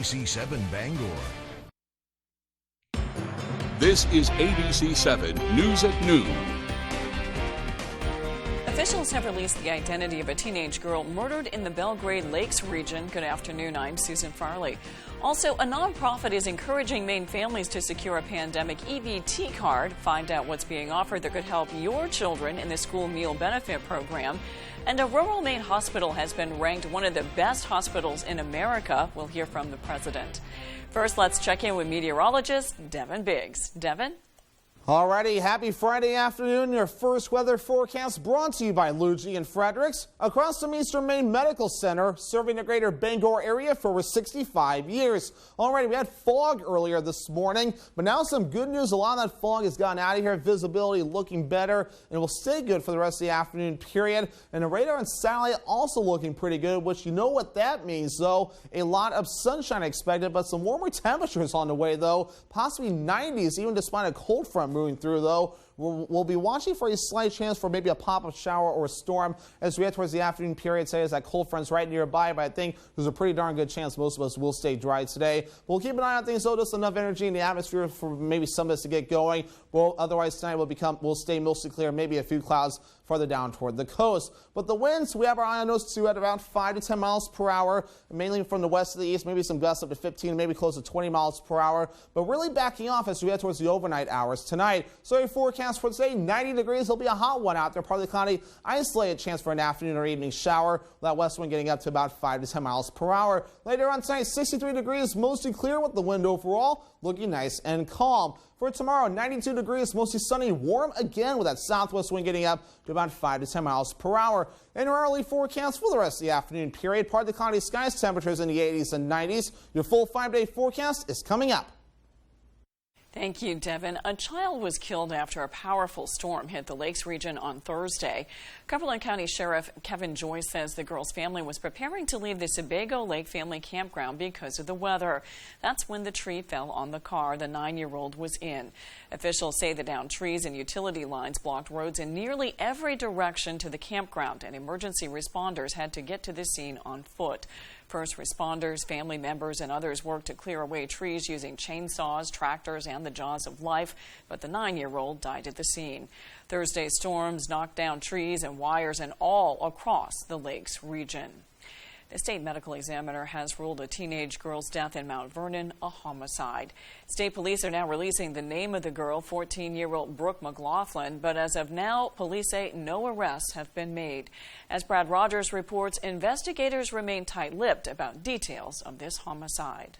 ABC7 Bangor. This is ABC7 News at Noon. Officials have released the identity of a teenage girl murdered in the Belgrade Lakes region. Good afternoon, I'm Susan Farley. Also, a nonprofit is encouraging Maine families to secure a pandemic EBT card. Find out what's being offered that could help your children in the school meal benefit program. And a rural Maine hospital has been ranked one of the best hospitals in America. We'll hear from the president. First, let's check in with meteorologist Devin Biggs. Devin? Alrighty, happy Friday afternoon. Your first weather forecast brought to you by Luigi and Fredericks across from Eastern Maine Medical Center, serving the greater Bangor area for over 65 years. Alrighty, we had fog earlier this morning, but now some good news. A lot of that fog has gotten out of here. Visibility looking better and will stay good for the rest of the afternoon period. And the radar and satellite also looking pretty good, which you know what that means, though. A lot of sunshine expected, but some warmer temperatures on the way, though. Possibly 90s, even despite a cold front moving through, though. We'll be watching for a slight chance for maybe a pop-up shower or a storm as we head towards the afternoon period. Say as that cold front's right nearby, but I think there's a pretty darn good chance most of us will stay dry today. We'll keep an eye on things, though. Just enough energy in the atmosphere for maybe some of us to get going. Well, otherwise tonight will stay mostly clear, maybe a few clouds farther down toward the coast. But the winds, we have our eye on those too at about 5 to 10 miles per hour, mainly from the west to the east, maybe some gusts up to 15, maybe close to 20 miles per hour, but really backing off as we head towards the overnight hours tonight. So a forecast for today, 90 degrees. It'll be a hot one out there, partly cloudy, isolated chance for an afternoon or evening shower. That west wind getting up to about 5 to 10 miles per hour. Later on tonight, 63 degrees, mostly clear with the wind overall, looking nice and calm. For tomorrow, 92 degrees, mostly sunny, warm again with that southwest wind getting up to about 5 to 10 miles per hour. In our early forecast for the rest of the afternoon period, partly cloudy skies, temperatures in the 80s and 90s. Your full 5-day forecast is coming up. Thank you, Devin. A child was killed after a powerful storm hit the Lakes region on Thursday. Cumberland County Sheriff Kevin Joyce says the girl's family was preparing to leave the Sebago Lake Family Campground because of the weather. That's when the tree fell on the car the 9-year-old was in. Officials say the downed trees and utility lines blocked roads in nearly every direction to the campground, and emergency responders had to get to the scene on foot. First responders, family members, and others worked to clear away trees using chainsaws, tractors, and the jaws of life, but the 9-year-old died at the scene. Thursday's storms knocked down trees and wires and all across the Lakes region. The state medical examiner has ruled a teenage girl's death in Mount Vernon a homicide. State police are now releasing the name of the girl, 14-year-old Brooke McLaughlin, but as of now, police say no arrests have been made. As Brad Rogers reports, investigators remain tight-lipped about details of this homicide.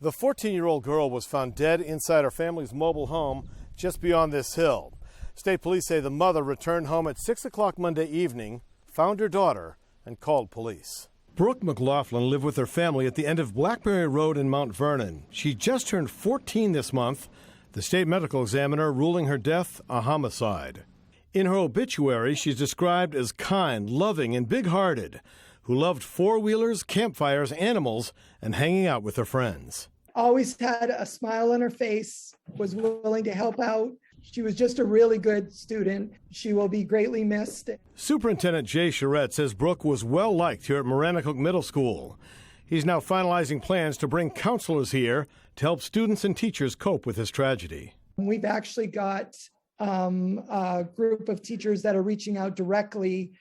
The 14-year-old girl was found dead inside her family's mobile home just beyond this hill. State police say the mother returned home at 6 o'clock Monday evening, found her daughter, and called police. Brooke McLaughlin lived with her family at the end of Blackberry Road in Mount Vernon. She just turned 14 this month, the state medical examiner ruling her death a homicide. In her obituary, she's described as kind, loving, and big-hearted, who loved four-wheelers, campfires, animals, and hanging out with her friends. Always had a smile on her face, was willing to help out. She was just a really good student. She will be greatly missed. Superintendent Jay Charette says Brooke was well liked here at Maranacook Middle School. He's now finalizing plans to bring counselors here to help students and teachers cope with this tragedy. We've actually got a group of teachers that are reaching out directly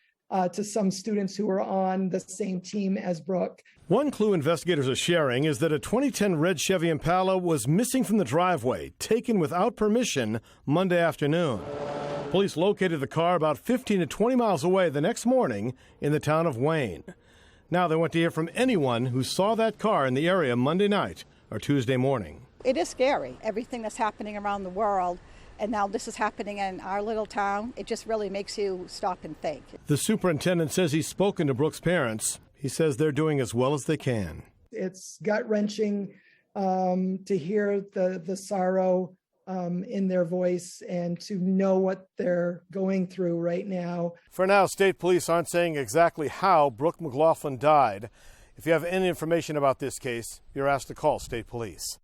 to some students who are on the same team as Brooke. One clue investigators are sharing is that a 2010 red Chevy Impala was missing from the driveway, taken without permission Monday afternoon. Police located the car about 15 to 20 miles away the next morning in the town of Wayne. Now they want to hear from anyone who saw that car in the area Monday night or Tuesday morning. It is scary, everything that's happening around the world. And now this is happening in our little town. It just really makes you stop and think. The superintendent says he's spoken to Brooke's parents. He says they're doing as well as they can. It's gut-wrenching to hear the sorrow in their voice and to know what they're going through right now. For now, state police aren't saying exactly how Brooke McLaughlin died. If you have any information about this case, you're asked to call state police.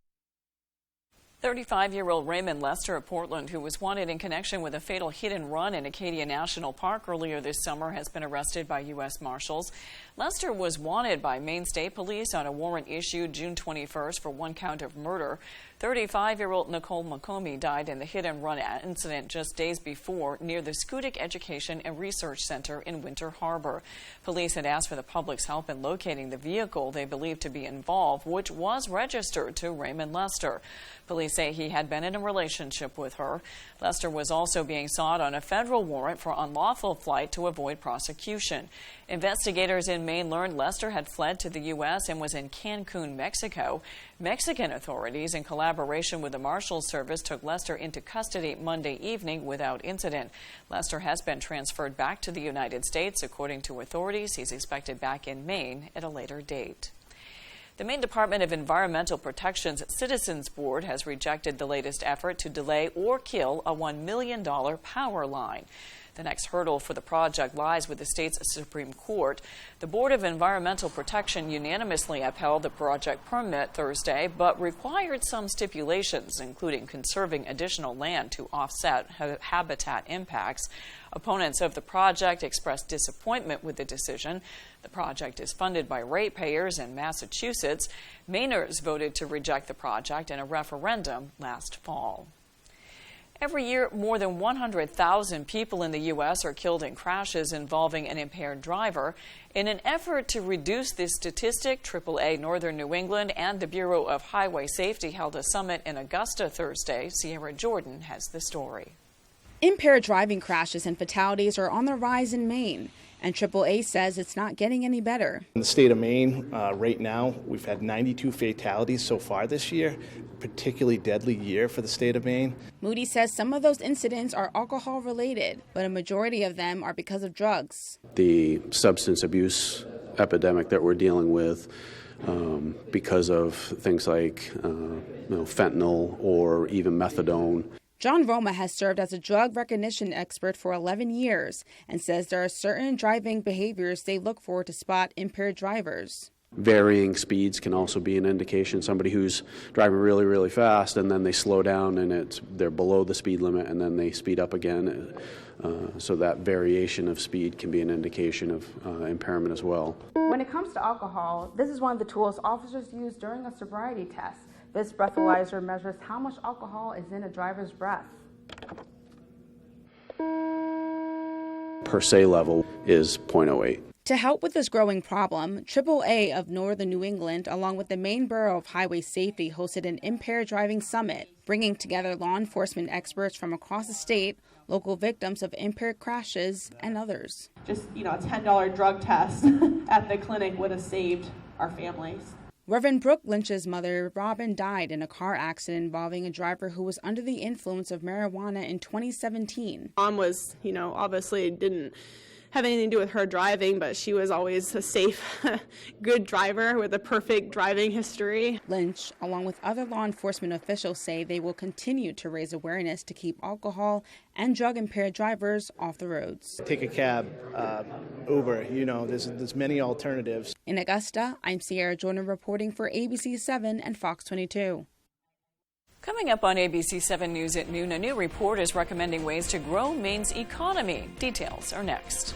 35-year-old Raymond Lester of Portland, who was wanted in connection with a fatal hit-and-run in Acadia National Park earlier this summer, has been arrested by U.S. Marshals. Lester was wanted by Maine State Police on a warrant issued June 21st for one count of murder. 35-year-old Nicole McComey died in the hit-and-run incident just days before near the Schoodic Education and Research Center in Winter Harbor. Police had asked for the public's help in locating the vehicle they believed to be involved, which was registered to Raymond Lester. Police say he had been in a relationship with her. Lester was also being sought on a federal warrant for unlawful flight to avoid prosecution. Investigators in Maine learned Lester had fled to the U.S. and was in Cancun, Mexico. Mexican authorities, in collaboration with the Marshals Service, took Lester into custody Monday evening without incident. Lester has been transferred back to the United States. According to authorities, he's expected back in Maine at a later date. The Maine Department of Environmental Protection's Citizens Board has rejected the latest effort to delay or kill a $1 million power line. The next hurdle for the project lies with the state's Supreme Court. The Board of Environmental Protection unanimously upheld the project permit Thursday, but required some stipulations, including conserving additional land to offset habitat impacts. Opponents of the project expressed disappointment with the decision. The project is funded by ratepayers in Massachusetts. Mainers voted to reject the project in a referendum last fall. Every year, more than 100,000 people in the U.S. are killed in crashes involving an impaired driver. In an effort to reduce this statistic, WVII Northern New England and the Bureau of Highway Safety held a summit in Augusta Thursday. Sierra Jordan has the story. Impaired driving crashes and fatalities are on the rise in Maine, and WVII says it's not getting any better. In the state of Maine, right now, we've had 92 fatalities so far this year, particularly deadly year for the state of Maine. Moody says some of those incidents are alcohol-related, but a majority of them are because of drugs. The substance abuse epidemic that we're dealing with because of things like fentanyl or even methadone. John Roma has served as a drug recognition expert for 11 years and says there are certain driving behaviors they look for to spot impaired drivers. Varying speeds can also be an indication. Somebody who's driving really, really fast and then they slow down and they're below the speed limit and then they speed up again. So that variation of speed can be an indication of impairment as well. When it comes to alcohol, this is one of the tools officers use during a sobriety test. This breathalyzer measures how much alcohol is in a driver's breath. Per se level is 0.08. To help with this growing problem, WVII of Northern New England, along with the Maine Bureau of Highway Safety, hosted an impaired driving summit, bringing together law enforcement experts from across the state, local victims of impaired crashes, and others. Just, a $10 drug test at the clinic would have saved our families. Reverend Brooke Lynch's mother, Robin, died in a car accident involving a driver who was under the influence of marijuana in 2017. Mom was, obviously didn't have anything to do with her driving, but she was always a safe, good driver with a perfect driving history. Lynch, along with other law enforcement officials, say they will continue to raise awareness to keep alcohol and drug-impaired drivers off the roads. Take a cab, Uber, there's many alternatives. In Augusta, I'm Sierra Jordan reporting for ABC 7 and Fox 22. Coming up on ABC 7 News at noon, a new report is recommending ways to grow Maine's economy. Details are next.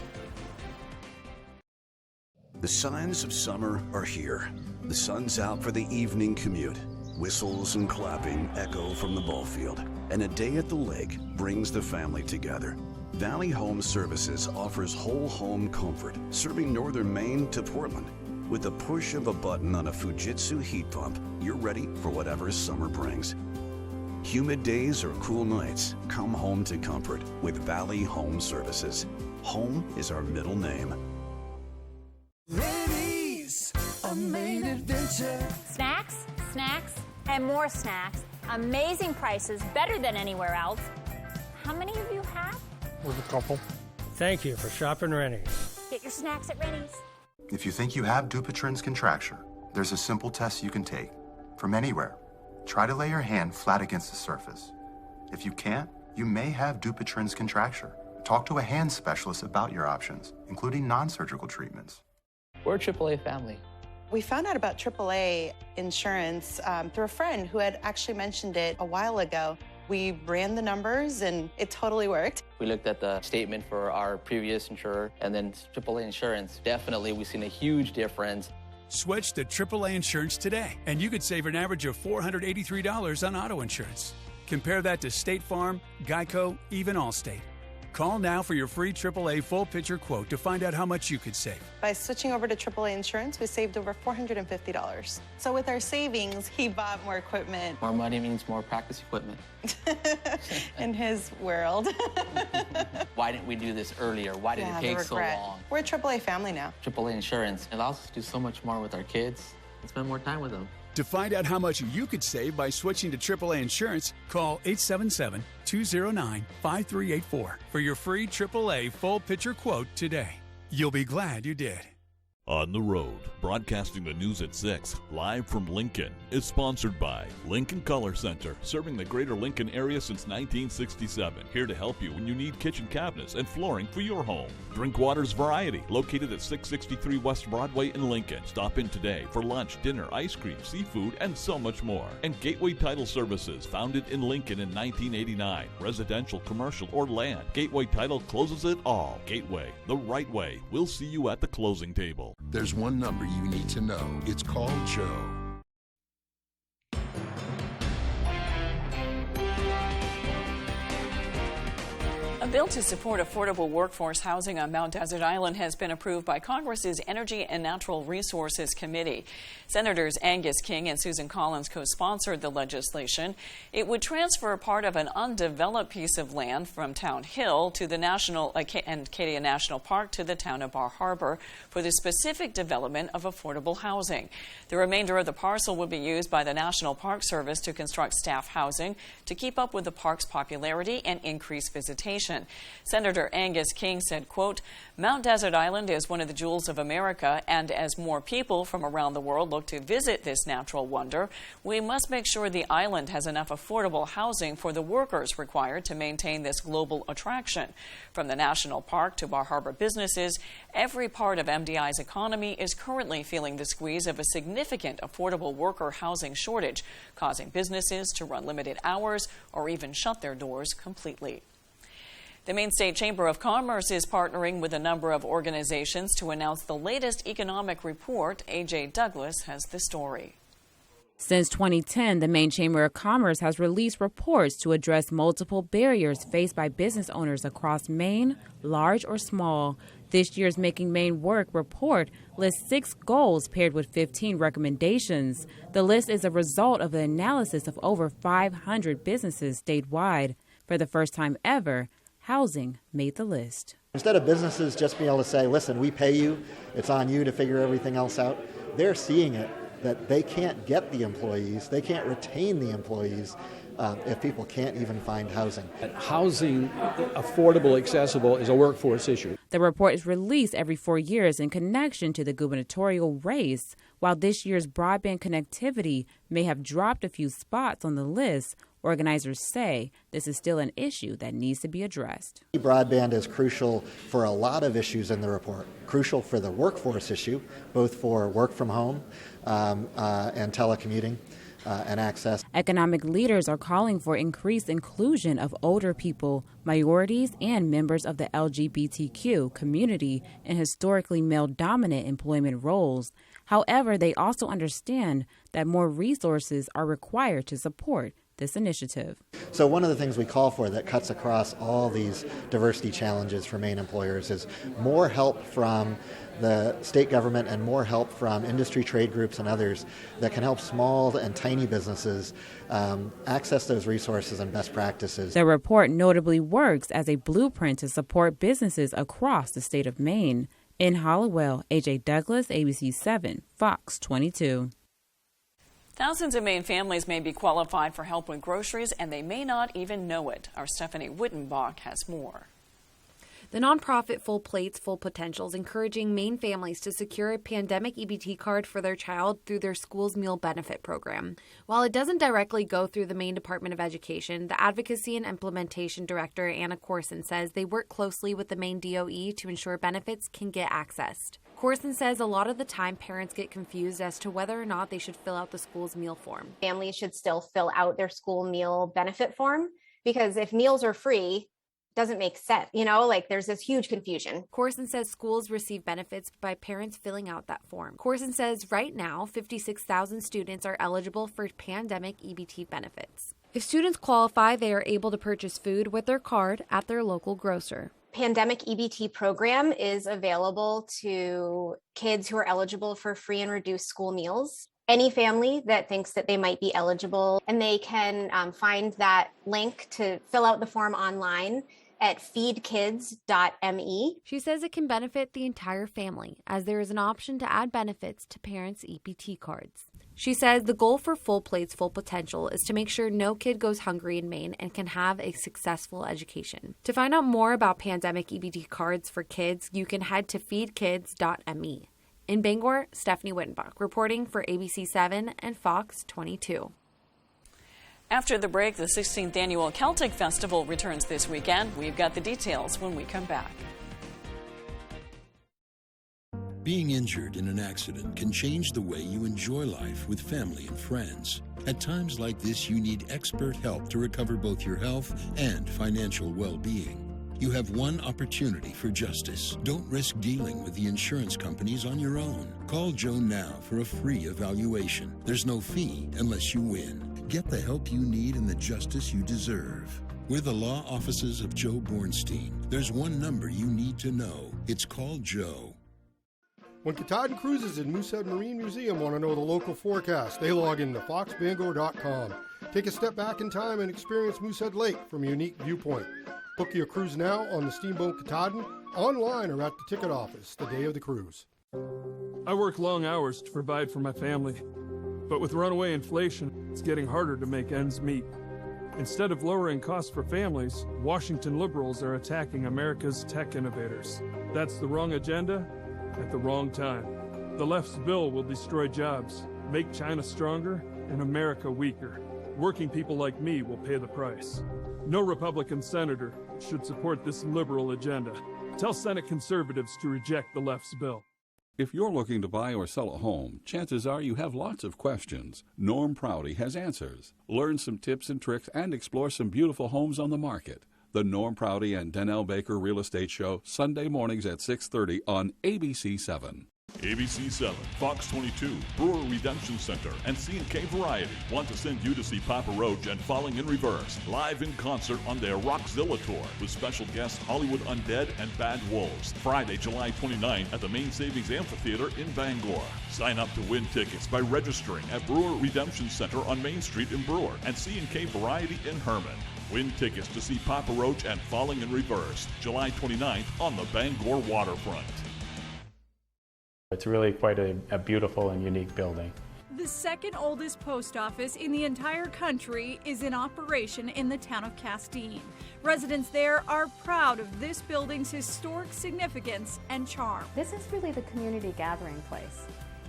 The signs of summer are here. The sun's out for the evening commute. Whistles and clapping echo from the ball field. And a day at the lake brings the family together. Valley Home Services offers whole home comfort, serving northern Maine to Portland. With the push of a button on a Fujitsu heat pump, you're ready for whatever summer brings. Humid days or cool nights, come home to comfort with Valley Home Services. Home is our middle name. Ladies, a Maine adventure. Snacks, snacks, and more snacks. Amazing prices, better than anywhere else. How many of you have? With a couple. Thank you for shopping Rennie's. Get your snacks at Rennie's. If you think you have Dupuytren's contracture, there's a simple test you can take. From anywhere, try to lay your hand flat against the surface. If you can't, you may have Dupuytren's contracture. Talk to a hand specialist about your options, including non-surgical treatments. We're a AAA family. We found out about AAA insurance through a friend who had actually mentioned it a while ago. We ran the numbers and it totally worked. We looked at the statement for our previous insurer and then AAA insurance. Definitely, we've seen a huge difference. Switch to AAA insurance today, and you could save an average of $483 on auto insurance. Compare that to State Farm, Geico, even Allstate. Call now for your free AAA full picture quote to find out how much you could save. By switching over to AAA insurance, we saved over $450. So with our savings, he bought more equipment. More money means more practice equipment. In his world. Why didn't we do this earlier? Why did it take so long? We're a AAA family now. AAA insurance allows us to do so much more with our kids and spend more time with them. To find out how much you could save by switching to AAA insurance, call 877-209-5384 for your free AAA full picture quote today. You'll be glad you did. On the Road, broadcasting the news at 6, live from Lincoln, is sponsored by Lincoln Color Center, serving the greater Lincoln area since 1967. Here to help you when you need kitchen cabinets and flooring for your home. Drinkwater's Variety, located at 663 West Broadway in Lincoln. Stop in today for lunch, dinner, ice cream, seafood, and so much more. And Gateway Title Services, founded in Lincoln in 1989. Residential, commercial, or land. Gateway Title closes it all. Gateway, the right way. We'll see you at the closing table. There's one number you need to know. It's called Joe. A bill to support affordable workforce housing on Mount Desert Island has been approved by Congress's Energy and Natural Resources Committee. Senators Angus King and Susan Collins co-sponsored the legislation. It would transfer part of an undeveloped piece of land from Town Hill to the Acadia National Park to the town of Bar Harbor for the specific development of affordable housing. The remainder of the parcel would be used by the National Park Service to construct staff housing to keep up with the park's popularity and increase visitation. Senator Angus King said, quote, Mount Desert Island is one of the jewels of America, and as more people from around the world look to visit this natural wonder, we must make sure the island has enough affordable housing for the workers required to maintain this global attraction. From the national park to Bar Harbor businesses, every part of MDI's economy is currently feeling the squeeze of a significant affordable worker housing shortage, causing businesses to run limited hours or even shut their doors completely. The Maine State Chamber of Commerce is partnering with a number of organizations to announce the latest economic report. A.J. Douglas has the story. Since 2010, the Maine Chamber of Commerce has released reports to address multiple barriers faced by business owners across Maine, large or small. This year's Making Maine Work report lists 6 goals paired with 15 recommendations. The list is a result of the analysis of over 500 businesses statewide. For the first time ever, housing made the list. Instead of businesses just being able to say, listen, we pay you, it's on you to figure everything else out, they're seeing it that they can't get the employees, they can't retain the employees if people can't even find housing. Housing, affordable, accessible, is a workforce issue. The report is released every 4 years in connection to the gubernatorial race. While this year's broadband connectivity may have dropped a few spots on the list, organizers say this is still an issue that needs to be addressed. Broadband is crucial for a lot of issues in the report. Crucial for the workforce issue, both for work from home and telecommuting and access. Economic leaders are calling for increased inclusion of older people, minorities, and members of the LGBTQ community in historically male-dominant employment roles. However, they also understand that more resources are required to support this initiative. So one of the things we call for that cuts across all these diversity challenges for Maine employers is more help from the state government and more help from industry trade groups and others that can help small and tiny businesses access those resources and best practices. The report notably works as a blueprint to support businesses across the state of Maine. In Hollowell, A.J. Douglas, ABC 7, Fox 22. Thousands of Maine families may be qualified for help with groceries, and they may not even know it. Our Stephanie Wittenbach has more. The nonprofit Full Plates, Full Potentials encouraging Maine families to secure a pandemic EBT card for their child through their school's meal benefit program. While it doesn't directly go through the Maine Department of Education, the Advocacy and Implementation Director, Anna Corson, says they work closely with the Maine DOE to ensure benefits can get accessed. Corson says a lot of the time parents get confused as to whether or not they should fill out the school's meal form. Families should still fill out their school meal benefit form, because if meals are free, doesn't make sense. There's this huge confusion. Corson says schools receive benefits by parents filling out that form. Corson says right now, 56,000 students are eligible for pandemic EBT benefits. If students qualify, they are able to purchase food with their card at their local grocer. Pandemic EBT program is available to kids who are eligible for free and reduced school meals. Any family that thinks that they might be eligible, and they can find that link to fill out the form online at feedkids.me. She says it can benefit the entire family, as there is an option to add benefits to parents' EBT cards. She says the goal for Full Plates, Full Potential is to make sure no kid goes hungry in Maine and can have a successful education. To find out more about pandemic EBT cards for kids, you can head to feedkids.me. In Bangor, Stephanie Wittenbach reporting for ABC7 and Fox 22. After the break, the 16th annual Celtic Festival returns this weekend. We've got the details when we come back. Being injured in an accident can change the way you enjoy life with family and friends. At times like this, you need expert help to recover both your health and financial well-being. You have one opportunity for justice. Don't risk dealing with the insurance companies on your own. Call Joe now for a free evaluation. There's no fee unless you win. Get the help you need and the justice you deserve. We're the law offices of Joe Bornstein. There's one number you need to know. It's called Joe. When Katahdin Cruises and Moosehead Marine Museum want to know the local forecast, they log into foxbangor.com. Take a step back in time and experience Moosehead Lake from a unique viewpoint. Book your cruise now on the Steamboat Katahdin, online or at the ticket office the day of the cruise. I work long hours to provide for my family, but with runaway inflation, it's getting harder to make ends meet. Instead of lowering costs for families, Washington liberals are attacking America's tech innovators. That's the wrong agenda at the wrong time. The left's bill will destroy jobs, make China stronger, and America weaker. Working people like me will pay the price. No Republican senator should support this liberal agenda. Tell Senate conservatives to reject the left's bill. If you're looking to buy or sell a home, chances are you have lots of questions. Norm Prouty has answers. Learn some tips and tricks and explore some beautiful homes on the market. The Norm Prouty and Donnell Baker Real Estate Show, Sunday mornings at 6:30 on ABC7. ABC7, Fox 22, Brewer Redemption Center, and C&K Variety want to send you to see Papa Roach and Falling in Reverse live in concert on their Rockzilla tour with special guests Hollywood Undead and Bad Wolves. Friday, July 29th at the Main Savings Amphitheater in Bangor. Sign up to win tickets by registering at Brewer Redemption Center on Main Street in Brewer and C&K Variety in Herman. Win tickets to see Papa Roach and Falling in Reverse, July 29th on the Bangor waterfront. It's really quite a beautiful and unique building. The second oldest post office in the entire country is in operation in the town of Castine. Residents there are proud of this building's historic significance and charm. This is really the community gathering place.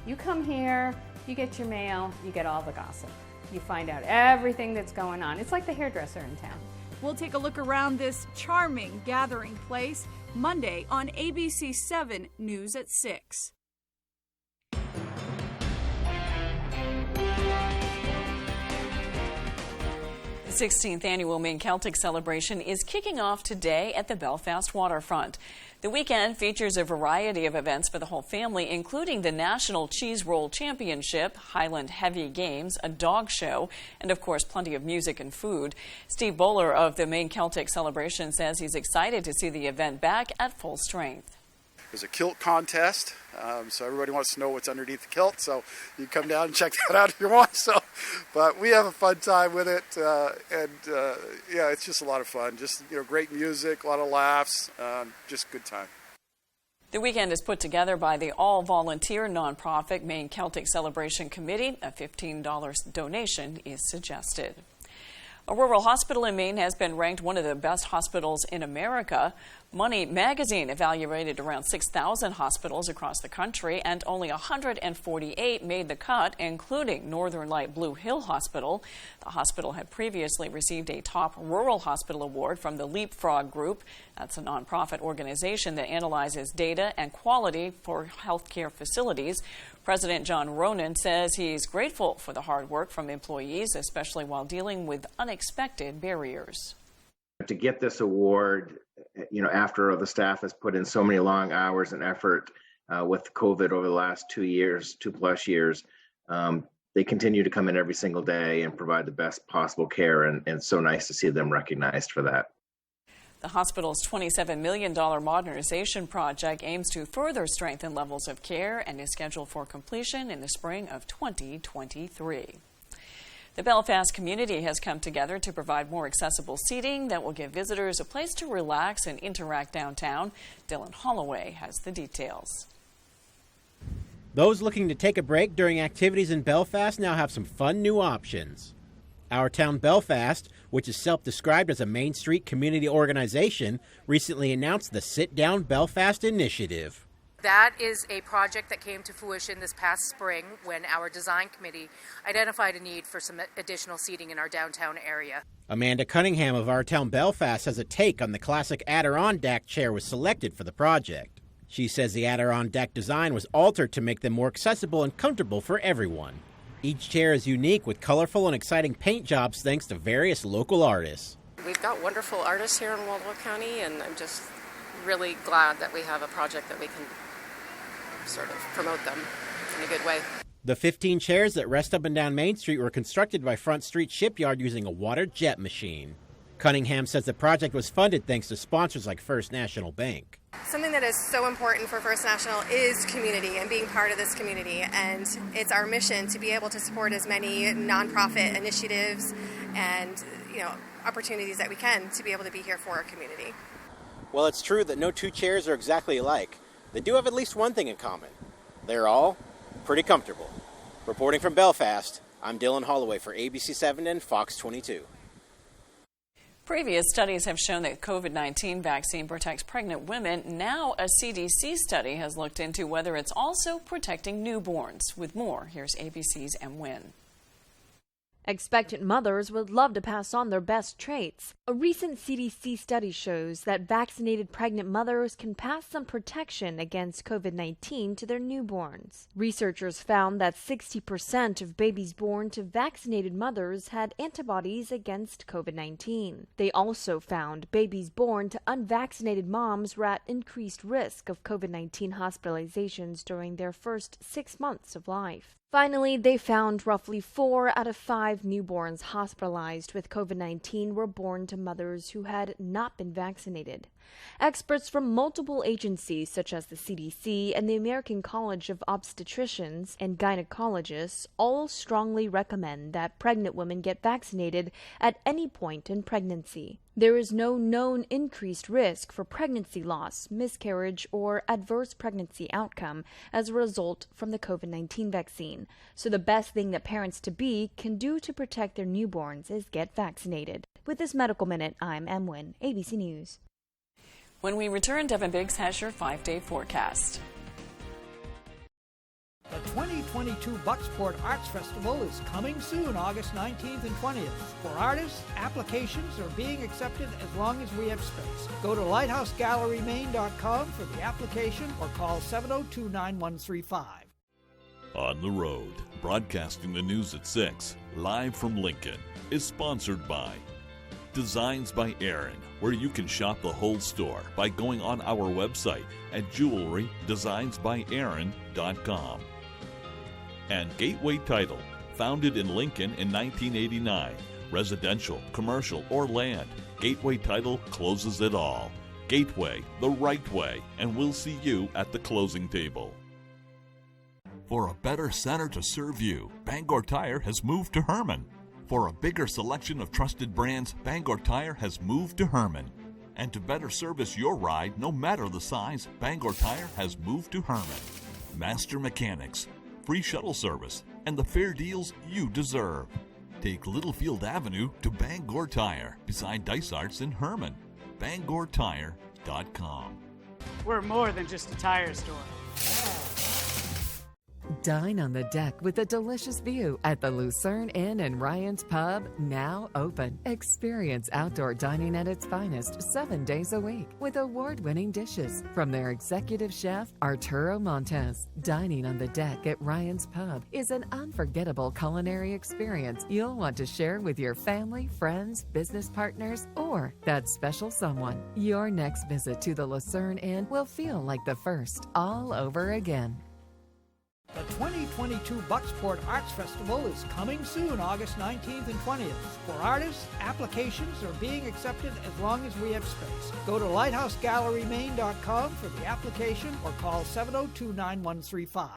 You come here, you get your mail, you get all the gossip. You find out everything that's going on. It's like the hairdresser in town. We'll take a look around this charming gathering place Monday on ABC 7 News at 6. The 16th annual Maine Celtic celebration is kicking off today at the Belfast waterfront. The weekend features a variety of events for the whole family, including the National Cheese Roll Championship, Highland Heavy Games, a dog show, and of course plenty of music and food. Steve Bowler of the Maine Celtic celebration says he's excited to see the event back at full strength. There's a kilt contest, so everybody wants to know what's underneath the kilt, so you can come down and check that out if you want. But we have a fun time with it, yeah, it's just a lot of fun. Just great music, a lot of laughs, just good time. The weekend is put together by the all-volunteer nonprofit Maine Celtic Celebration Committee. A $15 donation is suggested. A rural hospital in Maine has been ranked one of the best hospitals in America. Money magazine evaluated around 6,000 hospitals across the country, and only 148 made the cut, including Northern Light Blue Hill Hospital. The hospital had previously received a top rural hospital award from the Leapfrog Group. That's a nonprofit organization that analyzes data and quality for healthcare facilities. President John Ronan says he's grateful for the hard work from employees, especially while dealing with unexpected barriers. To get this award, after the staff has put in so many long hours and effort with COVID over the last 2+ years, they continue to come in every single day and provide the best possible care, and it's so nice to see them recognized for that. The hospital's $27 million modernization project aims to further strengthen levels of care and is scheduled for completion in the spring of 2023. The Belfast community has come together to provide more accessible seating that will give visitors a place to relax and interact downtown. Dylan Holloway has the details. Those looking to take a break during activities in Belfast now have some fun new options. Our Town Belfast, which is self-described as a Main Street community organization, recently announced the Sit Down Belfast initiative. That is a project that came to fruition this past spring when our design committee identified a need for some additional seating in our downtown area. Amanda Cunningham of Our Town Belfast has a take on the classic Adirondack chair was selected for the project. She says the Adirondack design was altered to make them more accessible and comfortable for everyone. Each chair is unique with colorful and exciting paint jobs thanks to various local artists. We've got wonderful artists here in Waldorf County, and I'm just really glad that we have a project that we can sort of promote them in a good way. The 15 chairs that rest up and down Main Street were constructed by Front Street Shipyard using a water jet machine. Cunningham says the project was funded thanks to sponsors like First National Bank. Something that is so important for First National is community and being part of this community, and it's our mission to be able to support as many nonprofit initiatives and opportunities that we can to be able to be here for our community. Well, it's true that no two chairs are exactly alike. They do have at least one thing in common. They're all pretty comfortable. Reporting from Belfast, I'm Dylan Holloway for ABC7 and Fox 22. Previous studies have shown that COVID-19 vaccine protects pregnant women. Now a CDC study has looked into whether it's also protecting newborns. With more, here's ABC's M. Wynn. Expectant mothers would love to pass on their best traits. A recent CDC study shows that vaccinated pregnant mothers can pass some protection against COVID-19 to their newborns. Researchers found that 60% of babies born to vaccinated mothers had antibodies against COVID-19. They also found babies born to unvaccinated moms were at increased risk of COVID-19 hospitalizations during their first 6 months of life. Finally, they found roughly 4 out of 5 newborns hospitalized with COVID-19 were born to mothers who had not been vaccinated. Experts from multiple agencies such as the CDC and the American College of Obstetricians and Gynecologists all strongly recommend that pregnant women get vaccinated at any point in pregnancy. There is no known increased risk for pregnancy loss, miscarriage, or adverse pregnancy outcome as a result from the COVID-19 vaccine. So the best thing that parents-to-be can do to protect their newborns is get vaccinated. With this Medical Minute, I'm M. Wynn, ABC News. When we return, Devin Biggs has your 5-day forecast. The 2022 Bucksport Arts Festival is coming soon, August 19th and 20th. For artists, applications are being accepted as long as we have space. Go to lighthousegallerymaine.com for the application or call 702-9135. On the Road, broadcasting the news at 6, live from Lincoln, is sponsored by Designs by Aaron, where you can shop the whole store by going on our website at jewelrydesignsbyaaron.com. And Gateway Title, founded in Lincoln in 1989. Residential, commercial, or land, Gateway Title closes it all. Gateway, the right way, and we'll see you at the closing table. For a better center to serve you, Bangor Tire has moved to Herman. For a bigger selection of trusted brands, Bangor Tire has moved to Herman. And to better service your ride, no matter the size, Bangor Tire has moved to Herman. Master Mechanics, free shuttle service, and the fair deals you deserve. Take Littlefield Avenue to Bangor Tire, beside Dysart's in Herman. Bangor Tire, WVII.com. We're more than just a tire store. Dine on the deck with a delicious view at the Lucerne Inn and Ryan's Pub, now open. Experience outdoor dining at its finest 7 days a week with award-winning dishes from their executive chef, Arturo Montes. Dining on the deck at Ryan's Pub is an unforgettable culinary experience you'll want to share with your family, friends, business partners, or that special someone. Your next visit to the Lucerne Inn will feel like the first all over again. The 2022 Bucksport Arts Festival is coming soon, August 19th and 20th. For artists, applications are being accepted as long as we have space. Go to lighthousegallerymaine.com for the application or call 702-9135.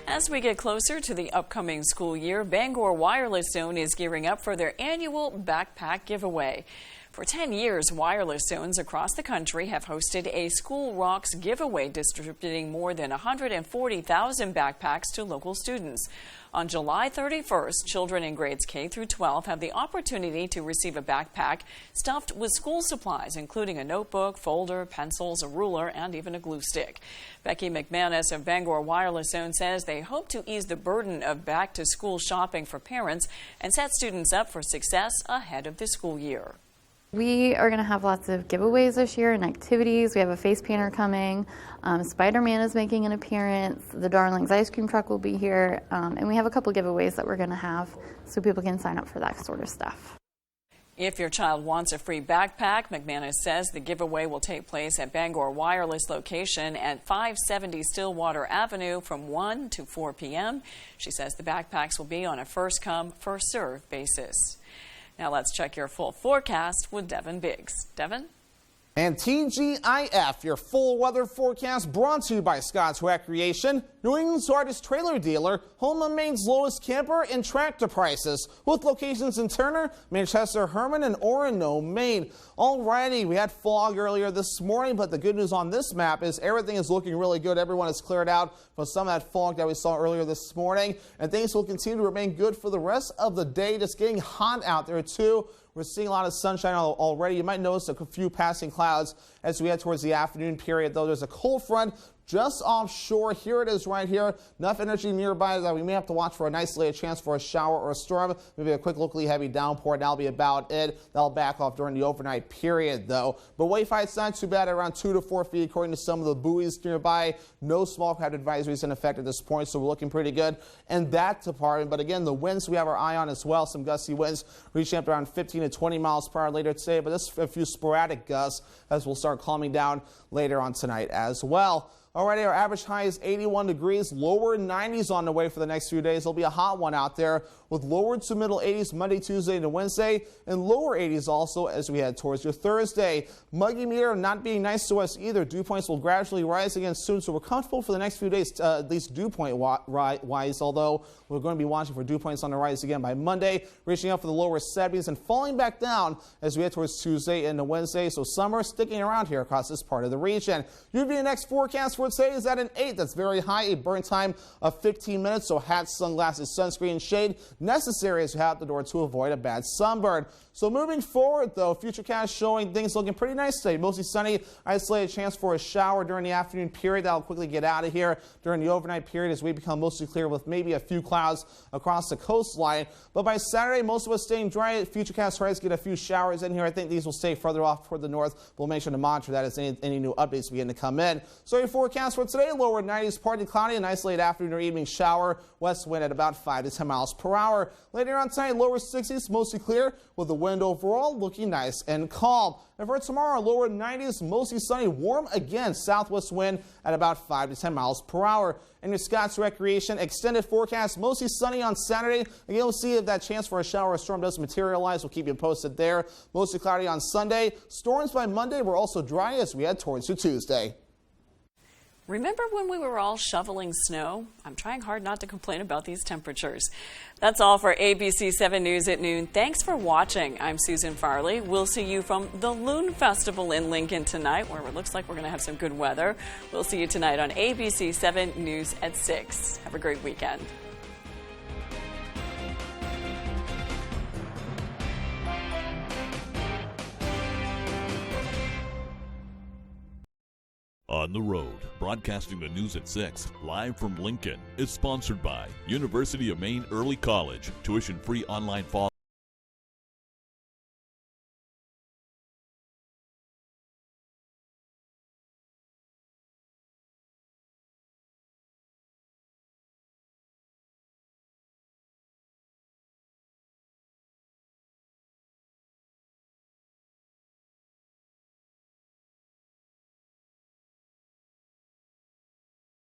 As we get closer to the upcoming school year, Bangor Wireless Zone is gearing up for their annual backpack giveaway. For 10 years, wireless zones across the country have hosted a School Rocks giveaway, distributing more than 140,000 backpacks to local students. On July 31st, children in grades K through 12 have the opportunity to receive a backpack stuffed with school supplies, including a notebook, folder, pencils, a ruler, and even a glue stick. Becky McManus of Bangor Wireless Zone says they hope to ease the burden of back-to-school shopping for parents and set students up for success ahead of the school year. We are going to have lots of giveaways this year and activities. We have a face painter coming. Spider-Man is making an appearance. The Darlings ice cream truck will be here. And we have a couple giveaways that we're going to have so people can sign up for that sort of stuff. If your child wants a free backpack, McManus says the giveaway will take place at Bangor Wireless location at 570 Stillwater Avenue from 1 to 4 p.m. She says the backpacks will be on a first-come, first-served basis. Now let's check your full forecast with Devin Biggs. Devin? And TGIF, your full weather forecast brought to you by Scott's Recreation, New England's largest trailer dealer, home of Maine's lowest camper and tractor prices, with locations in Turner, Manchester, Herman, and Orono, Maine. Alrighty, we had fog earlier this morning, but the good news on this map is everything is looking really good. Everyone has cleared out from some of that fog that we saw earlier this morning, and things will continue to remain good for the rest of the day. Just getting hot out there, too. We're seeing a lot of sunshine already. You might notice a few passing clouds as we head towards the afternoon period, though there's a cold front just offshore. Here it is right here. Enough energy nearby that we may have to watch for an isolated chance for a shower or a storm. Maybe a quick locally heavy downpour. That'll be about it. That'll back off during the overnight period, though. But wave height's not too bad, around 2 to 4 feet according to some of the buoys nearby. No small craft advisories in effect at this point, so we're looking pretty good in that department. But again, the winds we have our eye on as well. Some gusty winds reaching up to around 15 to 20 miles per hour later today, but this a few sporadic gusts as we'll start calming down later on tonight as well. Alrighty, our average high is 81 degrees, lower 90s on the way for the next few days. There'll be a hot one out there with lower to middle 80s Monday, Tuesday, and Wednesday, and lower 80s also as we head towards your Thursday. Muggy meter not being nice to us either. Dew points will gradually rise again soon, so we're comfortable for the next few days, at least dew point wise, although we're going to be watching for dew points on the rise again by Monday, reaching up for the lower 70s and falling back down as we head towards Tuesday and Wednesday. So summer sticking around here across this part of the region. UV next forecast for today is at an 8. That's very high. A burn time of 15 minutes, so hats, sunglasses, sunscreen, shade necessary as you head out the door to avoid a bad sunburn. So moving forward, though, Futurecast showing things looking pretty nice today. Mostly sunny, isolated chance for a shower during the afternoon period. That'll quickly get out of here during the overnight period as we become mostly clear with maybe a few clouds across the coastline. But by Saturday, most of us staying dry. Futurecast tries to get a few showers in here. I think these will stay further off toward the north. We'll make sure to monitor that as any new updates begin to come in. So your forecast for today, lower 90s, partly cloudy, an isolated afternoon or evening shower. West wind at about 5 to 10 miles per hour. Later on tonight, lower 60s, mostly clear with the wind overall looking nice and calm. And for tomorrow, lower 90s, mostly sunny, warm again, southwest wind at about 5 to 10 miles per hour. And your Scott's Recreation extended forecast, mostly sunny on Saturday. Again, we'll see if that chance for a shower or storm does materialize. We'll keep you posted there. Mostly cloudy on Sunday. Storms by Monday were also dry as we head towards your Tuesday. Remember when we were all shoveling snow? I'm trying hard not to complain about these temperatures. That's all for ABC 7 News at noon. Thanks for watching. I'm Susan Farley. We'll see you from the Loon Festival in Lincoln tonight, where it looks like we're going to have some good weather. We'll see you tonight on ABC 7 News at 6. Have a great weekend. On the Road, broadcasting the news at 6, live from Lincoln, is sponsored by University of Maine Early College, tuition-free online fall